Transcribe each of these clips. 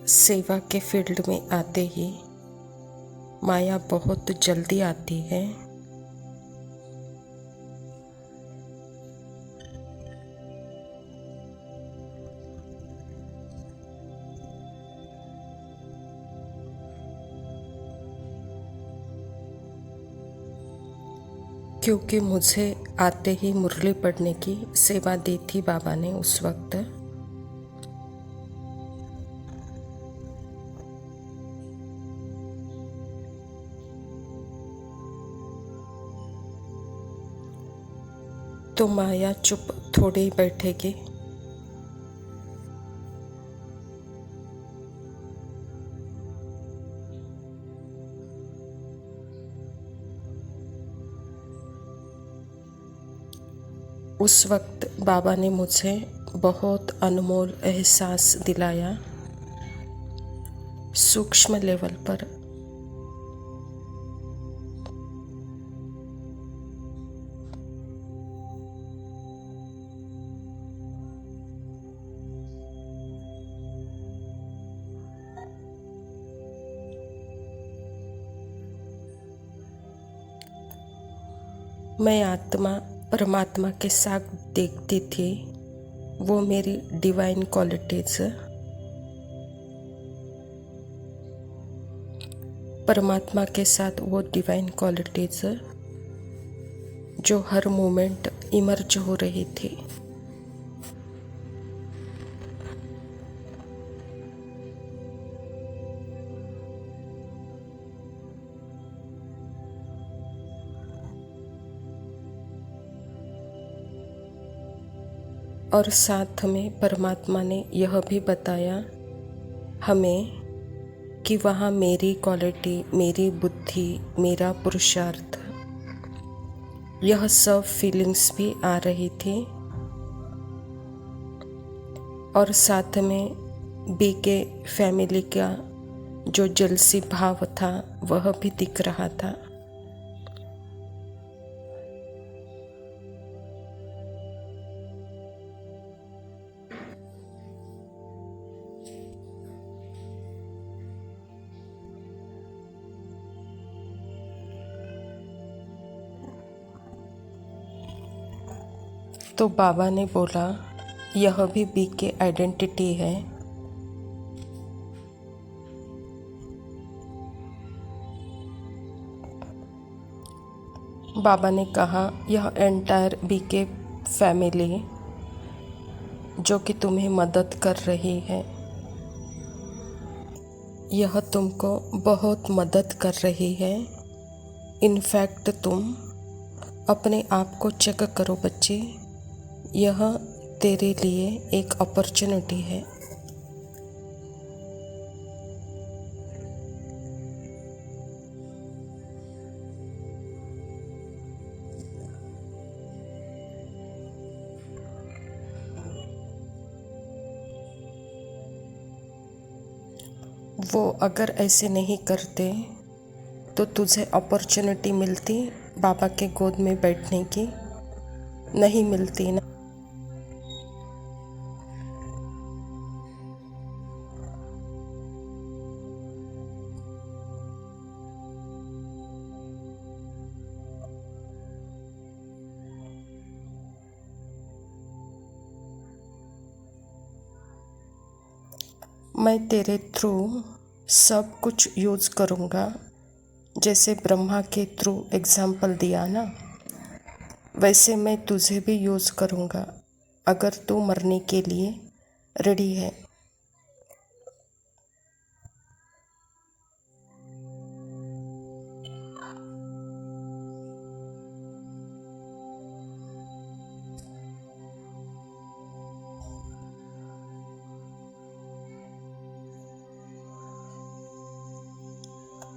सेवा के फील्ड में आते ही माया बहुत जल्दी आती है। क्योंकि मुझे आते ही मुरली पढ़ने की सेवा दी थी बाबा ने उस वक्त। तो माया चुप थोड़ी ही बैठेगी। उस वक्त बाबा ने मुझे बहुत अनमोल एहसास दिलाया सूक्ष्म लेवल पर। मैं आत्मा परमात्मा के साथ देखती थी वो मेरी डिवाइन क्वालिटीज। परमात्मा के साथ वो डिवाइन क्वालिटीज जो हर मोमेंट इमर्ज हो रही थी। और साथ में परमात्मा ने यह भी बताया हमें कि वहाँ मेरी क्वालिटी, मेरी बुद्धि, मेरा पुरुषार्थ, यह सब फीलिंग्स भी आ रही थी। और साथ में बी के फैमिली का जो जलसी भाव था वह भी दिख रहा था। तो बाबा ने बोला यह भी बी की आइडेंटिटी है। बाबा ने कहा यह एंटायर बी के फैमिली जो कि तुम्हें मदद कर रही है, यह तुमको बहुत मदद कर रही है। इनफैक्ट तुम अपने आप को चेक करो बच्चे, यह तेरे लिए एक अपॉर्चुनिटी है। वो अगर ऐसे नहीं करते तो तुझे अपॉर्चुनिटी मिलती बाबा के गोद में बैठने की? नहीं मिलती ना। मैं तेरे थ्रू सब कुछ यूज़ करूँगा। जैसे ब्रह्मा के थ्रू एग्जाम्पल दिया ना, वैसे मैं तुझे भी यूज़ करूँगा अगर तू मरने के लिए रेडी है।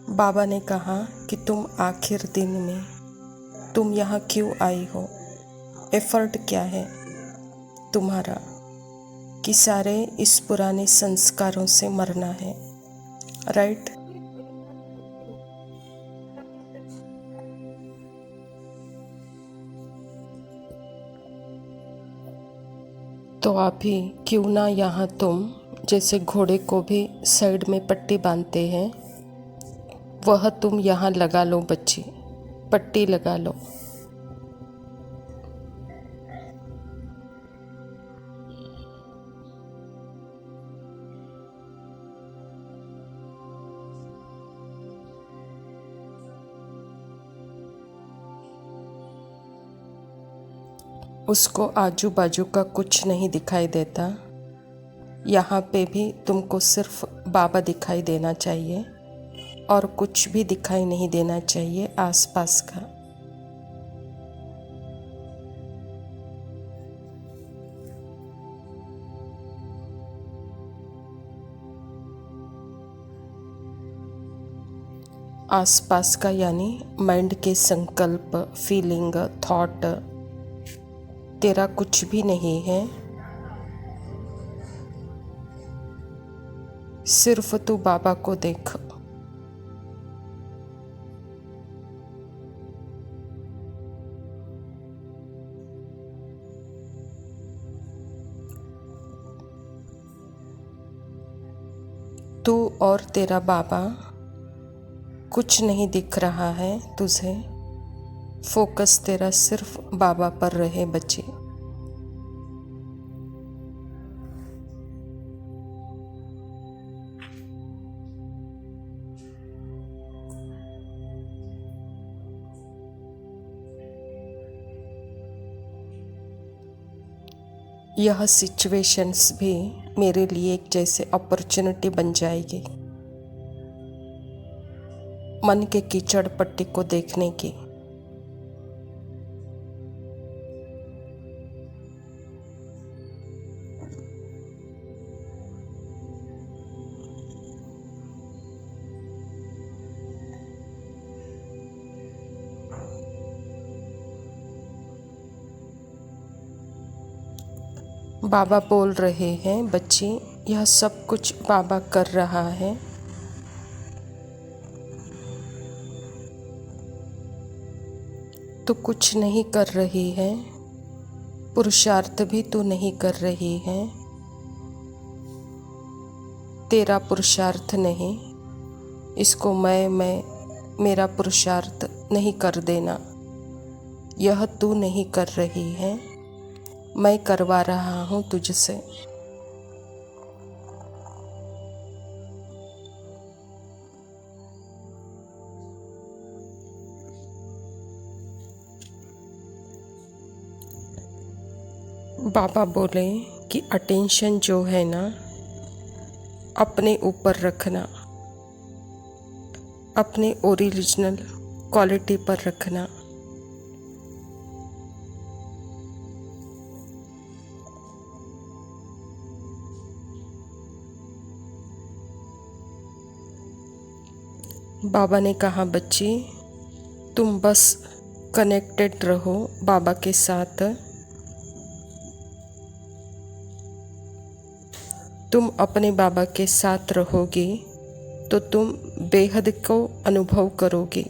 बाबा ने कहा कि तुम आखिर दिन में तुम यहाँ क्यों आई हो, एफर्ट क्या है तुम्हारा कि सारे इस पुराने संस्कारों से मरना है, राइट? तो अभी क्यों ना यहाँ तुम जैसे घोड़े को भी साइड में पट्टी बांधते हैं, वह तुम यहाँ लगा लो बच्ची, पट्टी लगा लो। उसको आजू बाजू का कुछ नहीं दिखाई देता। यहाँ पे भी तुमको सिर्फ बाबा दिखाई देना चाहिए और कुछ भी दिखाई नहीं देना चाहिए आसपास का। आसपास का यानी माइंड के संकल्प, फीलिंग, थॉट, तेरा कुछ भी नहीं है। सिर्फ तू बाबा को देख। तू और तेरा बाबा, कुछ नहीं दिख रहा है तुझे। फोकस तेरा सिर्फ बाबा पर रहे बच्चे। यह सिचुएशंस भी मेरे लिए एक जैसे अपॉर्चुनिटी बन जाएगी मन के कीचड़ पट्टी को देखने की। बाबा बोल रहे हैं बच्ची, यह सब कुछ बाबा कर रहा है। तू कुछ नहीं कर रही है, पुरुषार्थ भी तू नहीं कर रही है। तेरा पुरुषार्थ नहीं, इसको मैं मेरा पुरुषार्थ नहीं कर देना। यह तू नहीं कर रही है, मैं करवा रहा हूँ तुझसे। बाबा बोले कि अटेंशन जो है ना, अपने ऊपर रखना, अपने ओरिजिनल क्वालिटी पर रखना। बाबा ने कहा बच्ची, तुम बस कनेक्टेड रहो बाबा के साथ। तुम अपने बाबा के साथ रहोगी तो तुम बेहद को अनुभव करोगी।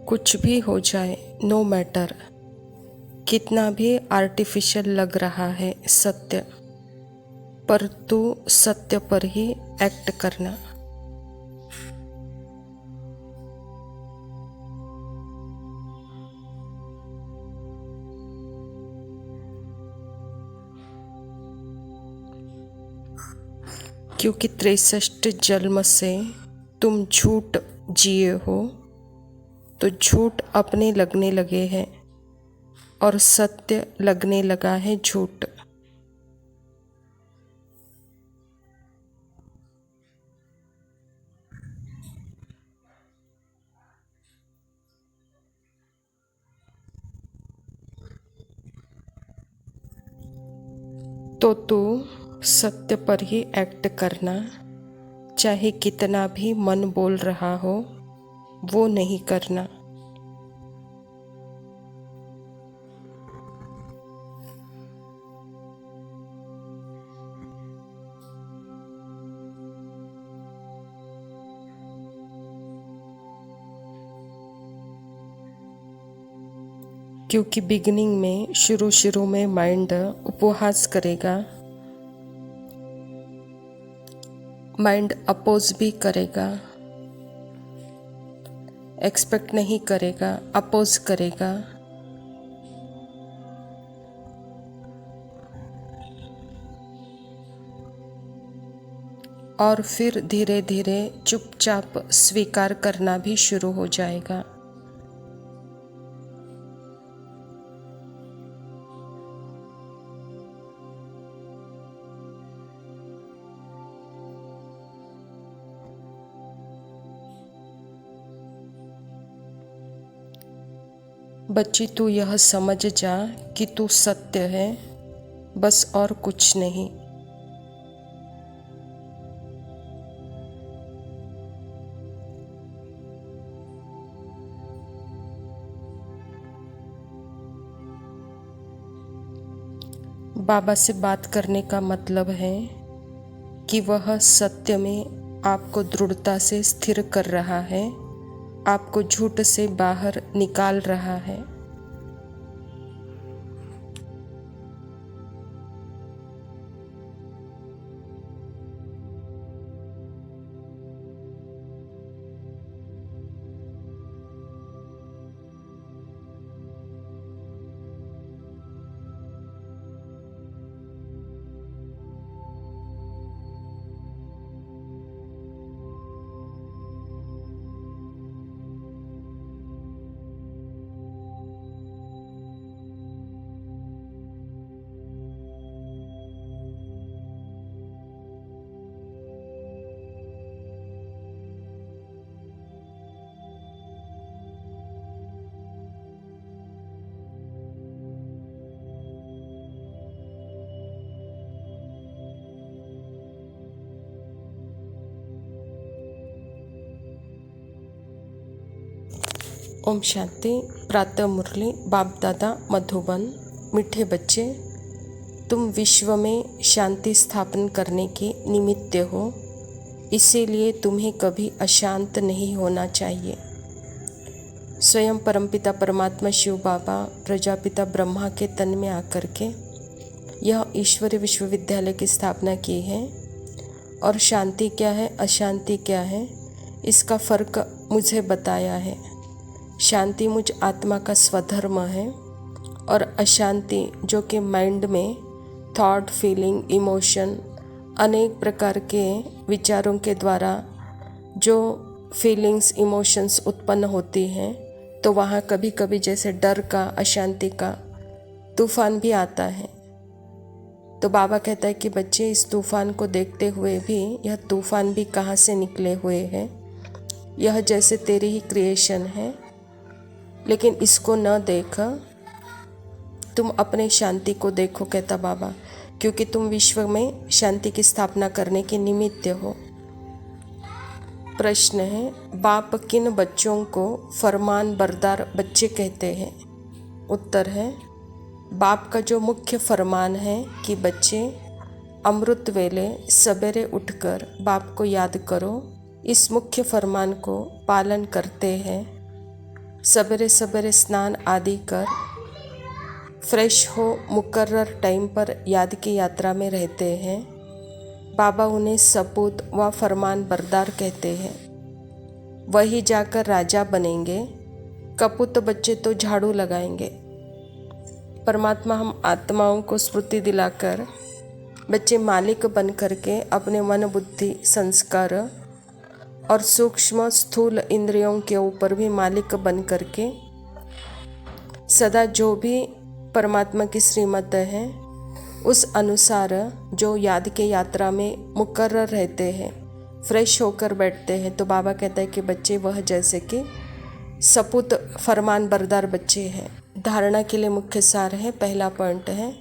कुछ भी हो जाए, नो मैटर, कितना भी आर्टिफिशियल लग रहा है सत्य, पर तू सत्य पर ही एक्ट करना। क्योंकि 63 जन्म से तुम झूठ जिए हो, तो झूठ अपने लगने लगे हैं और सत्य लगने लगा है झूठ। तो तू सत्य पर ही एक्ट करना, चाहे कितना भी मन बोल रहा हो वो नहीं करना। क्योंकि बिगिनिंग में शुरू में माइंड उपहास करेगा, माइंड अपोज भी करेगा, एक्सपेक्ट नहीं करेगा, अपोज करेगा। और फिर धीरे धीरे चुपचाप स्वीकार करना भी शुरू हो जाएगा। बच्ची, तू यह समझ जा कि तू सत्य है, बस और कुछ नहीं। बाबा से बात करने का मतलब है कि वह सत्य में आपको दृढ़ता से स्थिर कर रहा है, आपको झूठ से बाहर निकाल रहा है। ओम शांति। प्रातः मुरली। बाप दादा मधुबन। मीठे बच्चे, तुम विश्व में शांति स्थापन करने के निमित्त हो, इसीलिए तुम्हें कभी अशांत नहीं होना चाहिए। स्वयं परमपिता परमात्मा शिव बाबा प्रजापिता ब्रह्मा के तन में आकर के यह ईश्वरीय विश्वविद्यालय की स्थापना की है। और शांति क्या है, अशांति क्या है, इसका फ़र्क मुझे बताया है। शांति मुझ आत्मा का स्वधर्म है और अशांति जो कि माइंड में थॉट, फीलिंग, इमोशन, अनेक प्रकार के विचारों के द्वारा जो फीलिंग्स, इमोशंस उत्पन्न होती हैं, तो वहाँ कभी कभी जैसे डर का, अशांति का तूफान भी आता है। तो बाबा कहता है कि बच्चे, इस तूफान को देखते हुए भी यह तूफान भी कहाँ से निकले हुए हैं, यह जैसे तेरी ही क्रिएशन है, लेकिन इसको न देख, तुम अपने शांति को देखो, कहता बाबा, क्योंकि तुम विश्व में शांति की स्थापना करने के निमित्त हो। प्रश्न है, बाप किन बच्चों को फरमान बरदार बच्चे कहते हैं? उत्तर है, बाप का जो मुख्य फरमान है कि बच्चे अमृत वेले सवेरे उठकर बाप को याद करो, इस मुख्य फरमान को पालन करते हैं। सवेरे सवेरे स्नान आदि कर फ्रेश हो मुकर्रर टाइम पर याद की यात्रा में रहते हैं। बाबा उन्हें सपूत व फरमान बरदार कहते हैं। वही जाकर राजा बनेंगे। कपूत बच्चे तो झाड़ू लगाएंगे। परमात्मा हम आत्माओं को स्मृति दिलाकर बच्चे मालिक बन करके अपने मन, बुद्धि, संस्कार और सूक्ष्म स्थूल इंद्रियों के ऊपर भी मालिक बन करके सदा जो भी परमात्मा की श्रीमत है उस अनुसार जो याद के यात्रा में मुकर्रर रहते हैं, फ्रेश होकर बैठते हैं। तो बाबा कहता है कि बच्चे वह जैसे कि सपूत फरमान बरदार बच्चे हैं। धारणा के लिए मुख्य सार है, पहला पॉइंट है,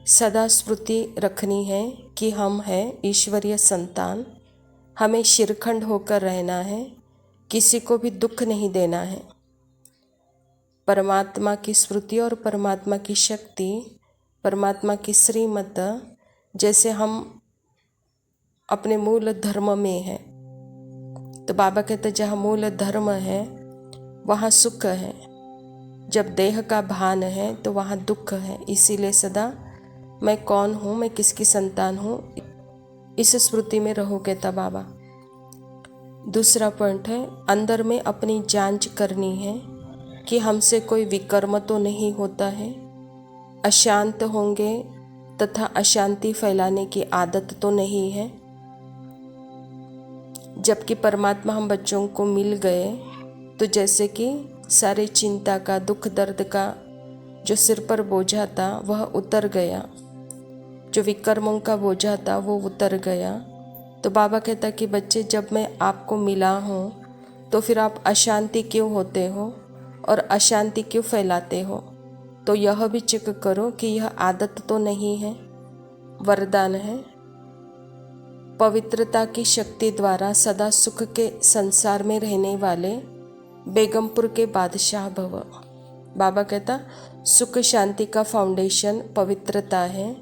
सदा स्मृति रखनी है कि हम हैं ईश्वरीय संतान। हमें शिरखंड होकर रहना है, किसी को भी दुख नहीं देना है। परमात्मा की स्मृति और परमात्मा की शक्ति, परमात्मा की श्रीमत जैसे हम अपने मूल धर्म में है। तो बाबा कहते जहाँ मूल धर्म है वहाँ सुख है। जब देह का भान है तो वहाँ दुख है, इसीलिए सदा मैं कौन हूँ, मैं किसकी संतान हूँ, इस स्मृति में रहो, कहता बाबा। दूसरा पॉइंट है, अंदर में अपनी जांच करनी है कि हमसे कोई विकर्म तो नहीं होता है, अशांत होंगे तथा अशांति फैलाने की आदत तो नहीं है। जबकि परमात्मा हम बच्चों को मिल गए तो जैसे कि सारे चिंता का, दुख दर्द का जो सिर पर बोझा था वह उतर गया, जो विकर्मों का बोझा था वो उतर गया। तो बाबा कहता कि बच्चे, जब मैं आपको मिला हूँ तो फिर आप अशांति क्यों होते हो और अशांति क्यों फैलाते हो। तो यह भी चेक करो कि यह आदत तो नहीं है, वरदान है। पवित्रता की शक्ति द्वारा सदा सुख के संसार में रहने वाले बेगमपुर के बादशाह भव। बाबा कहता सुख शांति का फाउंडेशन पवित्रता है।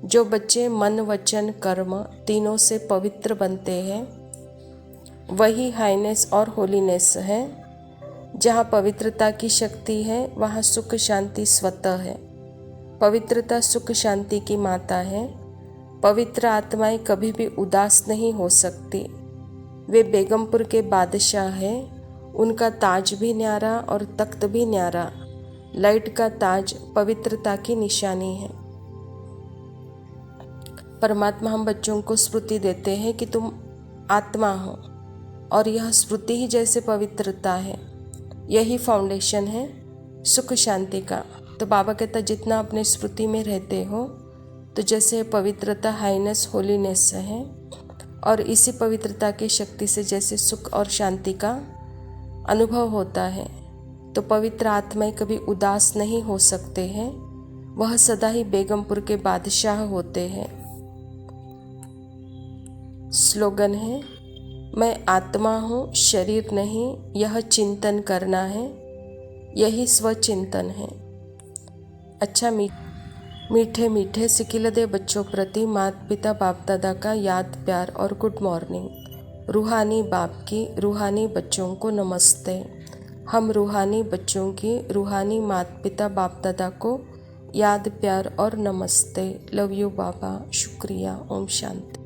जो बच्चे मन वचन कर्म तीनों से पवित्र बनते हैं वही हाईनेस और होलीनेस है। जहाँ पवित्रता की शक्ति है वहाँ सुख शांति स्वतः है। पवित्रता सुख शांति की माता है। पवित्र आत्माएं कभी भी उदास नहीं हो सकती। वे बेगमपुर के बादशाह हैं। उनका ताज भी न्यारा और तख्त भी न्यारा। लाइट का ताज पवित्रता की निशानी है। परमात्मा हम बच्चों को स्मृति देते हैं कि तुम आत्मा हो और यह स्मृति ही जैसे पवित्रता है, यही फाउंडेशन है सुख शांति का। तो बाबा कहता जितना अपने स्मृति में रहते हो तो जैसे पवित्रता हाईनेस होलीनेस है, और इसी पवित्रता की शक्ति से जैसे सुख और शांति का अनुभव होता है, तो पवित्र आत्माएं कभी उदास नहीं हो सकते हैं। वह सदा ही बेगमपुर के बादशाह होते हैं। स्लोगन है, मैं आत्मा हूँ, शरीर नहीं, यह चिंतन करना है, यही स्वचिंतन है। अच्छा मीठे मीठे सिकिलदे बच्चों प्रति माता पिता बाप दादा का याद प्यार और गुड मॉर्निंग। रूहानी बाप की रूहानी बच्चों को नमस्ते। हम रूहानी बच्चों की रूहानी माता पिता बाप दादा को याद प्यार और नमस्ते। लव यू बाबा, शुक्रिया, ओम शांति।